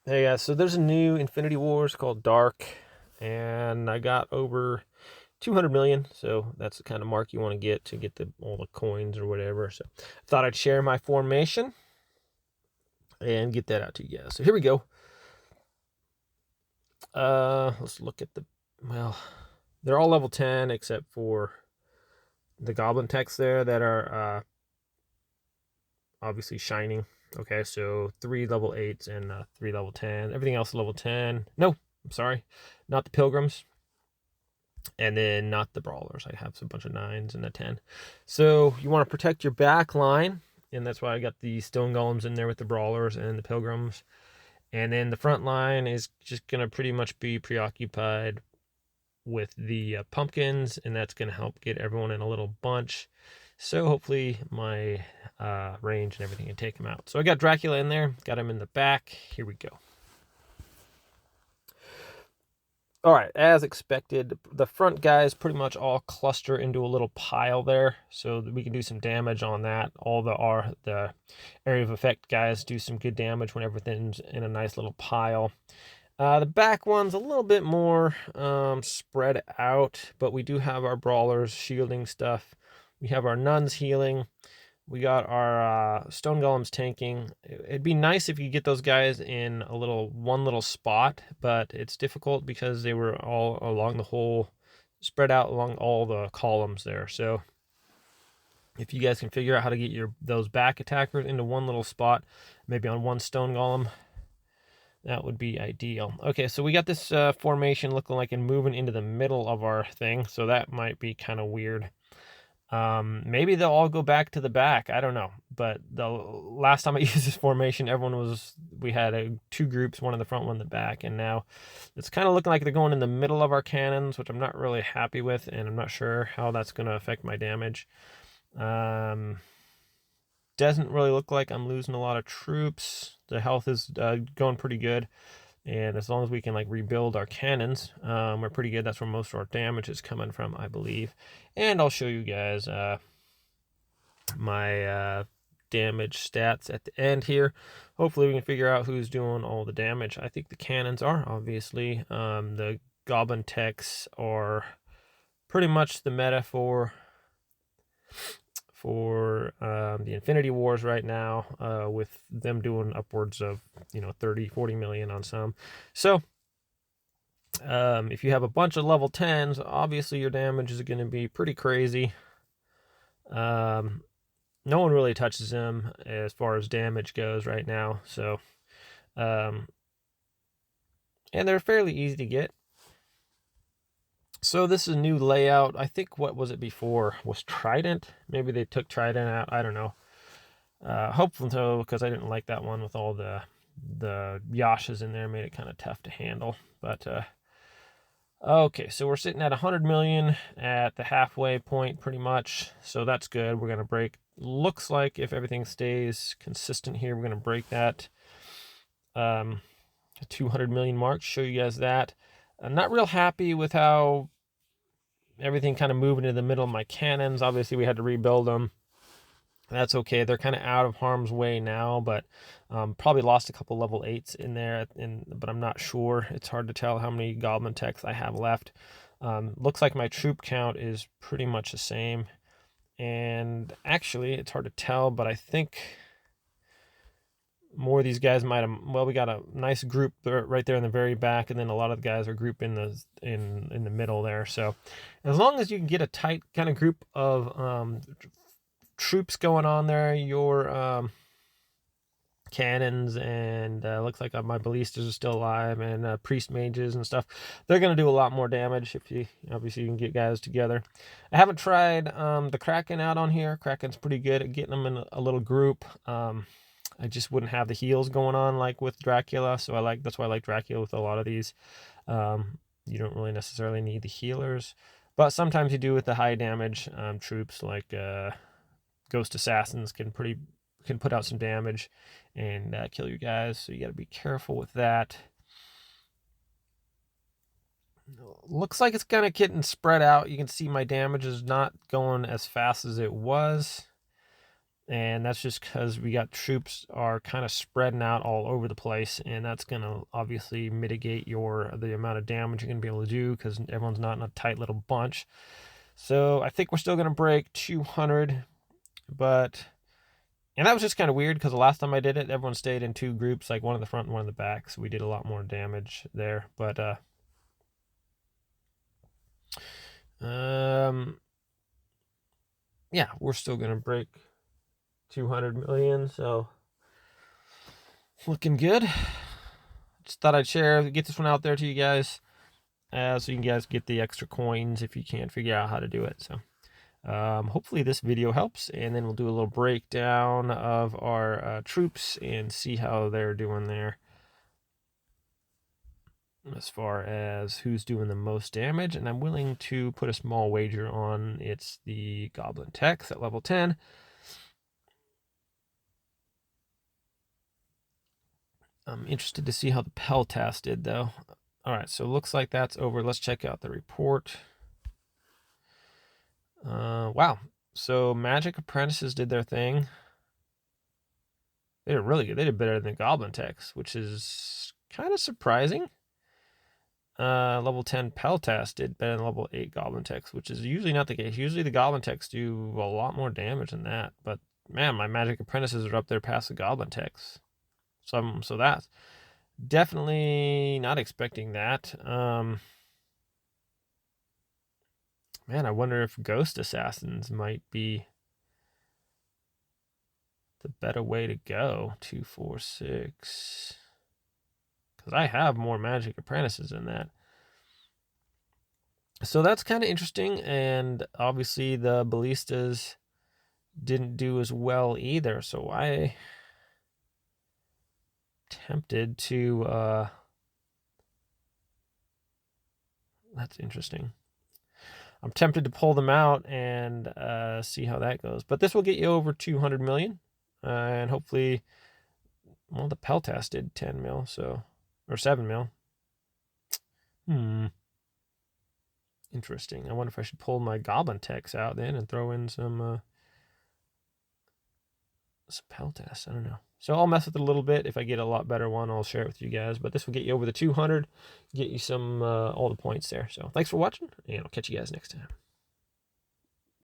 Hey guys, so there's a new Infinity Wars called Dark, and I got over 200 million, so that's the kind of mark you want to get all the coins or whatever. So I thought I'd share my formation and get that out to you guys. So here we go. Let's look at well, they're all level 10 except for the goblin techs there that are obviously shining. Okay, so 3 level 8s and 3 level 10. Everything else is level 10. No, I'm sorry, not the pilgrims. And then not the brawlers. I have a bunch of 9s and a 10. So you want to protect your back line, and that's why I got the stone golems in there with the brawlers and the pilgrims. And then the front line is just going to pretty much be preoccupied with the pumpkins, and that's going to help get everyone in a little bunch. So hopefully my range and everything can take them out. So I got Dracula in there, got him in the back. Here we go. All right, as expected, the front guys pretty much all cluster into a little pile there, so that we can do some damage on that. All the area of effect guys do some good damage when everything's in a nice little pile. The back one's a little bit more spread out, but we do have our brawlers shielding stuff. We have our nuns healing. We got our stone golems tanking. It'd be nice if you get those guys in one little spot, but it's difficult because they were all along the whole, spread out along all the columns there. So if you guys can figure out how to get those back attackers into one little spot, maybe on one stone golem, that would be ideal. Okay, so we got this formation looking like and moving into the middle of our thing, so that might be kind of weird. Maybe they'll all go back to the back. I don't know. But the last time I used this formation, we had two groups, one in the front, one in the back. And now it's kind of looking like they're going in the middle of our cannons, which I'm not really happy with. And I'm not sure how that's going to affect my damage. Doesn't really look like I'm losing a lot of troops. The health is going pretty good. And as long as we can rebuild our cannons, we're pretty good. That's where most of our damage is coming from, I believe. And I'll show you guys my damage stats at the end here. Hopefully we can figure out who's doing all the damage. I think the cannons are, obviously. The goblin techs are pretty much the meta for the Infinity Wars right now, with them doing upwards of 30-40 million on some. So if you have a bunch of level 10s, obviously your damage is going to be pretty crazy. No one really touches them as far as damage goes right now. So and they're fairly easy to get. So this is a new layout. I think, what was it before? Was Trident? Maybe they took Trident out. I don't know. Hopefully so, because I didn't like that one with all the Yashas in there. Made it kind of tough to handle. But okay, so we're sitting at 100 million at the halfway point pretty much. So that's good. We're going to break. Looks like if everything stays consistent here, we're going to break that 200 million mark. Show you guys that. I'm not real happy with how everything kind of moving into the middle of my cannons. Obviously, we had to rebuild them. That's okay. They're kind of out of harm's way now, but probably lost a couple level 8s in there, but I'm not sure. It's hard to tell how many goblin techs I have left. Looks like my troop count is pretty much the same. And actually, it's hard to tell, but I think more of these guys might have. Well, we got a nice group right there in the very back, and then a lot of the guys are grouped in the middle there. So, as long as you can get a tight kind of group of troops going on there, your cannons and looks like my ballistas are still alive, and priest mages and stuff, they're going to do a lot more damage if you can get guys together. I haven't tried the Kraken out on here. Kraken's pretty good at getting them in a little group. I just wouldn't have the heals going on like with Dracula, so that's why I like Dracula with a lot of these. You don't really necessarily need the healers, but sometimes you do with the high damage troops like Ghost Assassins can put out some damage and kill you guys, so you got to be careful with that. Looks like it's kind of getting spread out. You can see my damage is not going as fast as it was. And that's just because we got troops are kind of spreading out all over the place, and that's going to obviously mitigate the amount of damage you're going to be able to do because everyone's not in a tight little bunch. So I think we're still going to break 200, and that was just kind of weird because the last time I did it, everyone stayed in two groups, like one in the front and one in the back, so we did a lot more damage there. But yeah, we're still going to break 200 million, so looking good. Just thought I'd get this one out there to you guys, so you guys get the extra coins if you can't figure out how to do it. So hopefully this video helps, and then we'll do a little breakdown of our troops and see how they're doing there as far as who's doing the most damage. And I'm willing to put a small wager on it's the Goblin Techs at level 10. I'm interested to see how the Peltas did, though. All right, so it looks like that's over. Let's check out the report. Wow. So Magic Apprentices did their thing. They did really good. They did better than Goblin Techs, which is kind of surprising. Level 10 Peltas did better than level 8 Goblin Techs, which is usually not the case. Usually the Goblin Techs do a lot more damage than that. But man, my Magic Apprentices are up there past the Goblin Techs. So that's definitely not expecting that. Man, I wonder if Ghost Assassins might be the better way to go. 2, 4, 6. Because I have more Magic Apprentices than that. So that's kind of interesting. And obviously the Ballistas didn't do as well either. So I tempted to that's interesting. I'm tempted to pull them out and see how that goes. But this will get you over 200 million. And hopefully, well, the Peltas did 10 mil, so, or 7 mil. Interesting. I wonder if I should pull my Goblin Techs out then and throw in some Peltas. I don't know. So I'll mess with it a little bit. If I get a lot better one, I'll share it with you guys. But this will get you over the 200, get you some all the points there. So thanks for watching, and I'll catch you guys next time.